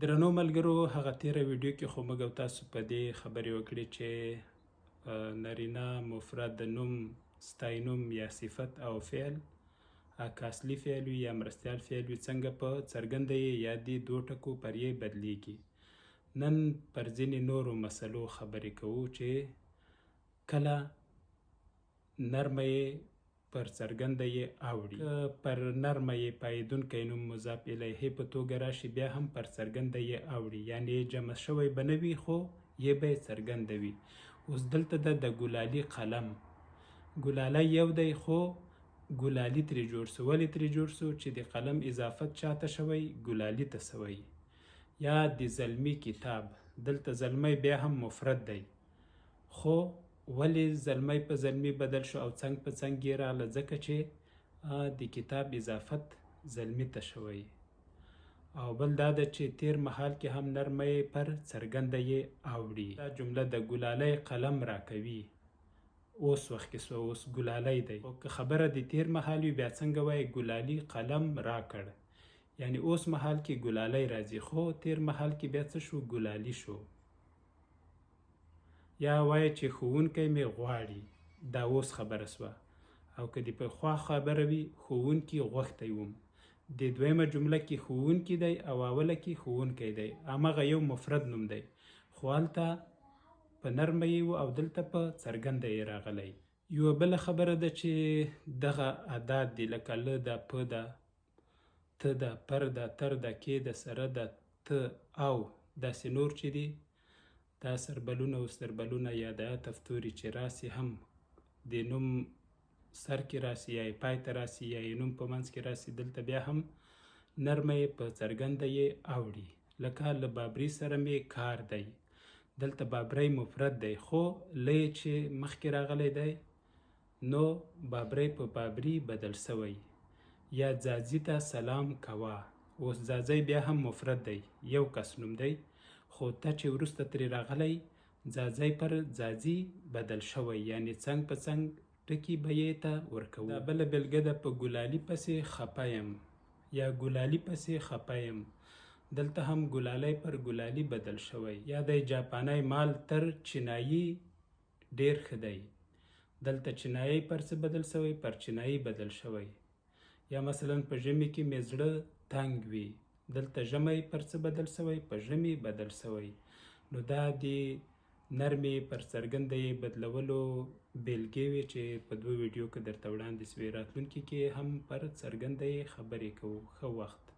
درنو ملګرو، هغه تیره ویډیو کې خو موږ او تاسو په دې خبرې وکړې چې نارینه مفرد د نوم ستاینوم یا صفت او فعل که اصلي فعل وي یا مرستیال فعل وي څنګه په څرګنده یې یا دې دوه ټکو پر یې بدلیږي. نن پر ځینې نورو مسلو خبرې کوو چې کله نرمه یې پر څرګنده یې اوړي، پر نرمه یې پایدونکی نوم مضاف الیه په توګه راشي بیا هم پر څرګنده یې اوړي، یعنې جمع شوی به نه وي خو یې به یې څرګنده وي. اوس دلته د ګلالي قلم، ګلالی یو دی خو ګلالي ترې جوړ سو. ولې ترې جوړ سو؟ چې د قلم اضافت چاته شوی؟ ګلالي ته سوی. یا د زلمي کتاب، دلته زلمی بیا هم مفرد دی خو ولې زلمی په زلمی بدل شو او څنګ په څنګ یې راغله؟ ځکه چې د کتاب اضافت زلمی ته شوی. او بل دا ده چې تیر محال کې هم نرمه یې پر څرګنده یې اوړي. دا جمله د ګلالی قلم راکوي اوس وخت کې سوه، اوس ګلالی دی. خو که خبره د تیر محال وي بیا څنګه وایي؟ ګلالي قلم راکړ، یعنی اوس محال کې ګلالی راځي خو تیر محال کې بیا څه شو؟ ګلالي شو. یا وایي چې ښوونکی مې غواړي، دا اوس خبره سوه. او که د پخوا خبره وي ښوونکي غوښتی وم، د دویمه جمله کې ښوونکي دی او اوله کې ښوونکی دی، همغه یو مفرد نوم دی خو هلته په نرمه یې و او دلته په څرګنده یې راغلی. یوه بله خبره ده چې دغه ادات دي لکه له ده، په ده، ته ده، پر ده، تر ده، کې ده، سره ده، ته او داسې نور چې دي دا سربلونه او ستربلونه یا د عطف توري چې راسي هم د نوم سر کې راسي یا یې پای ته راسي یا یې نوم په منځ کې راسي، دلته بیا هم نرمه یې په څرګنده یې اوړي. لکه له بابري سره مې کار دی، دلته بابری مفرد دی خو له چې مخکې راغلی دی نو بابری په بابري بدل سوی. یا ځاځي ته سلام کوه، اوس ځاځی بیا هم مفرد دی، یو کس نوم دی خو ته چې وروسته ترې راغلی ځاځی پر ځاځي بدل شوی، یعنی څنګ په څنګ ټکي به یې ته ورکوو. دا بله بېلګه ده په ګلالي پسې خفه یم یا ګلالي پسې خفه یم، دلته هم ګلالی پر ګلالي بدل شوی. یا دی جاپانی مال تر چینایي ډیر ښه دی، دلته چینایي پر څه بدل شوی؟ پر چینایي بدل شوی. یا مثلا په ژمي کې مې زړه تنګ وي، دلته ژمی پر څه بدل شوی؟ په ژمي بدل شوی. نو دا د نرمې پر څرګنده یې بدلولو بیلګې وې چې په دوه ویډیو کې درته وړاندې سوې. راتلونکي کې هم پر څرګنده یې خبرې کوو. ښه وخت.